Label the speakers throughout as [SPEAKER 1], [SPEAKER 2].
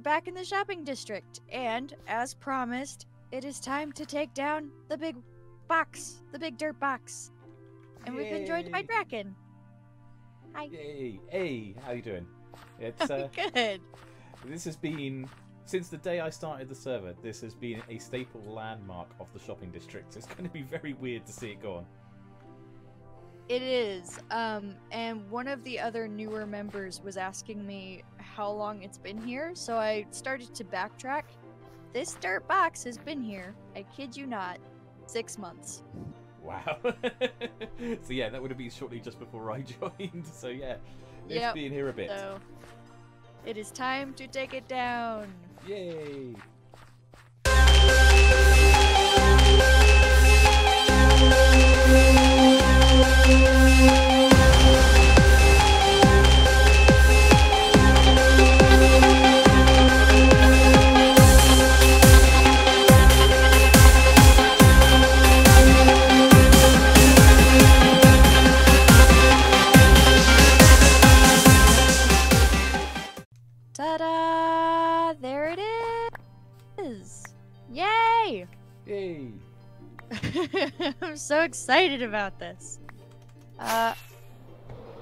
[SPEAKER 1] back in the shopping district, and as promised, it is time to take down the big box, the big dirt box. And we've been joined by Draken. Hi.
[SPEAKER 2] Yay! Hey, how you doing? It's
[SPEAKER 1] Good.
[SPEAKER 2] This has been since the day I started the server. This has been a staple landmark of the shopping district. It's going to be very weird to see it gone.
[SPEAKER 1] It is. And one of the other newer members was asking me how long it's been here, so I started to backtrack. This dirt box has been here, I kid you not, 6 months.
[SPEAKER 2] Wow. So yeah, that would have been shortly just before I joined. So yeah, it's been here a bit.
[SPEAKER 1] So it is time to take it down.
[SPEAKER 2] Yay!
[SPEAKER 1] Ta-da! There it is! Yay!
[SPEAKER 2] Yay!
[SPEAKER 1] I'm so excited about this.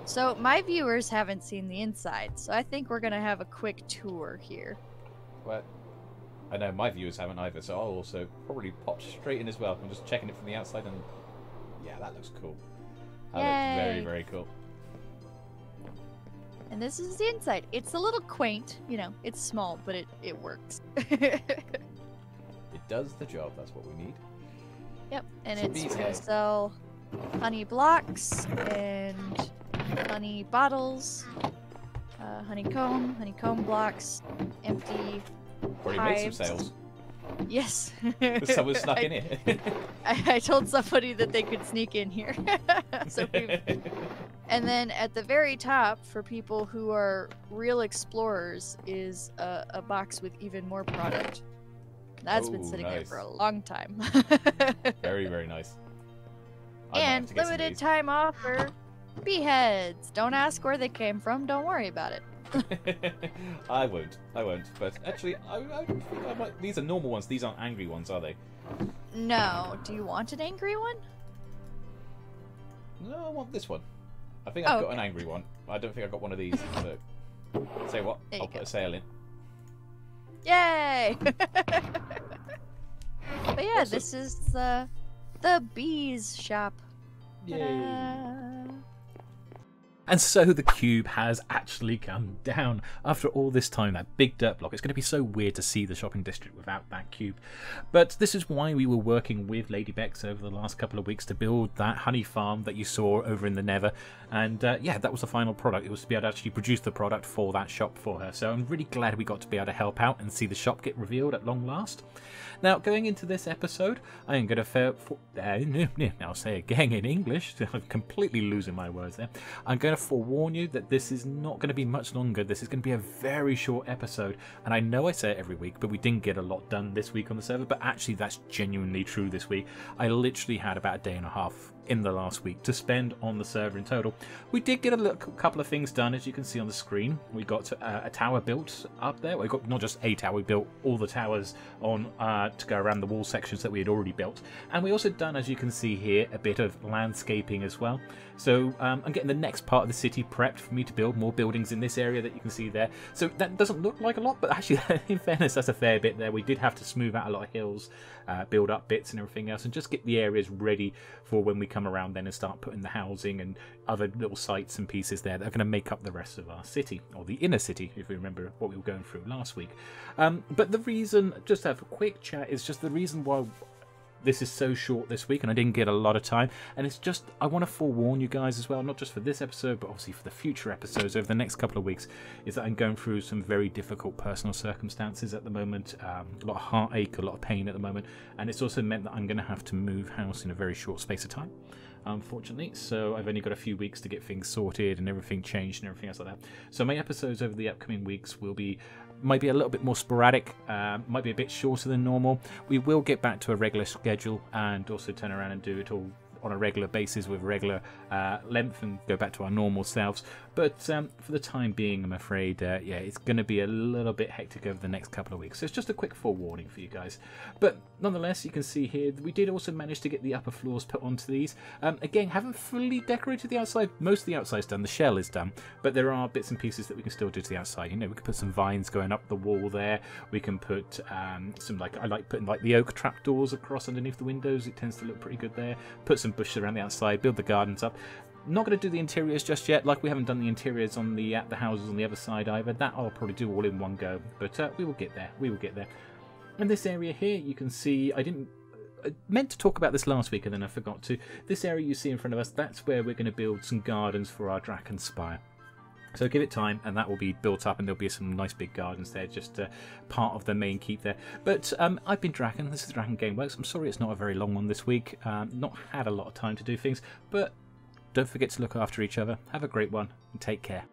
[SPEAKER 1] So my viewers haven't seen the inside, so I think we're gonna have a quick tour here.
[SPEAKER 2] Well, I know my viewers haven't either, so I'll also probably pop straight in as well. I'm just checking it from the outside, and yeah, that looks cool. That looks very, very cool.
[SPEAKER 1] And this is the inside. It's a little quaint, you know, it's small, but it works.
[SPEAKER 2] It does the job, that's what we need.
[SPEAKER 1] Yep, and it's gonna sell honey blocks and honey bottles, honeycomb blocks, empty
[SPEAKER 2] Already
[SPEAKER 1] hives.
[SPEAKER 2] made some sales.
[SPEAKER 1] Yes.
[SPEAKER 2] Someone snuck in here.
[SPEAKER 1] I told somebody that they could sneak in here. So and then at the very top, for people who are real explorers, is a box with even more product. That's been sitting there for a long time.
[SPEAKER 2] Very, very nice.
[SPEAKER 1] And limited time offer, beeheads. Don't ask where they came from. Don't worry about it.
[SPEAKER 2] I won't. But actually, I think I might. These are normal ones. These aren't angry ones, are they?
[SPEAKER 1] No. Do you want an angry one?
[SPEAKER 2] No, I want this one. I think I've got an angry one. I don't think I've got one of these. So, say what? I'll put a sale in.
[SPEAKER 1] Yay! But yeah, awesome. This is the bees shop.
[SPEAKER 2] Yay! And so the cube has actually come down after all this time, that big dirt block. It's going to be so weird to see the shopping district without that cube. But this is why we were working with LadyBex over the last couple of weeks to build that honey farm that you saw over in the Nether. And yeah, that was the final product. It was to be able to actually produce the product for that shop for her. So I'm really glad we got to be able to help out and see the shop get revealed at long last. Now, going into this episode, I am going to I'll say again in English. I'm completely losing my words there. I'm going to forewarn you that this is not going to be much longer. This is going to be a very short episode, and I know I say it every week, but we didn't get a lot done this week on the server. But actually, that's genuinely true this week. I literally had about a day and a half in the last week to spend on the server in total. We did get a couple of things done, as you can see on the screen. We got a tower built up there. We got not just a tower, we built all the towers on to go around the wall sections that we had already built. And we also done, as you can see here, a bit of landscaping as well. So I'm getting the next part of the city prepped for me to build more buildings in this area that you can see there. So that doesn't look like a lot, but actually, in fairness, that's a fair bit there. We did have to smooth out a lot of hills, build up bits and everything else, and just get the areas ready for when we come around then and start putting the housing and other little sites and pieces there that are going to make up the rest of our city, or the inner city, if we remember what we were going through last week. But the reason, just to have a quick chat, is just the reason why this is so short this week and I didn't get a lot of time, and it's just I want to forewarn you guys as well, not just for this episode but obviously for the future episodes over the next couple of weeks, is that I'm going through some very difficult personal circumstances at the moment, a lot of heartache, a lot of pain at the moment, and it's also meant that I'm going to have to move house in a very short space of time, unfortunately. So I've only got a few weeks to get things sorted and everything changed and everything else like that. So my episodes over the upcoming weeks might be a little bit more sporadic, might be a bit shorter than normal. We will get back to a regular schedule and also turn around and do it all on a regular basis with regular length and go back to our normal selves. But for the time being, I'm afraid, yeah, it's going to be a little bit hectic over the next couple of weeks. So it's just a quick forewarning for you guys. But nonetheless, you can see here, we did also manage to get the upper floors put onto these. Again, haven't fully decorated the outside. Most of the outside's done, the shell is done, but there are bits and pieces that we can still do to the outside. You know, we can put some vines going up the wall there. We can put some, like, I like putting like the oak trapdoors across underneath the windows. It tends to look pretty good there. Put some bushes around the outside, build the gardens up. Not going to do the interiors just yet, like we haven't done the interiors on the houses on the other side either. That I'll probably do all in one go, but we will get there. We will get there. In this area here, you can see, I meant to talk about this last week and then I forgot to. This area you see in front of us, that's where we're going to build some gardens for our Draken Spire. So give it time and that will be built up and there'll be some nice big gardens there, just part of the main keep there. But I've been Draken, this is DrakenWerks. I'm sorry it's not a very long one this week, not had a lot of time to do things, but don't forget to look after each other. Have a great one and take care.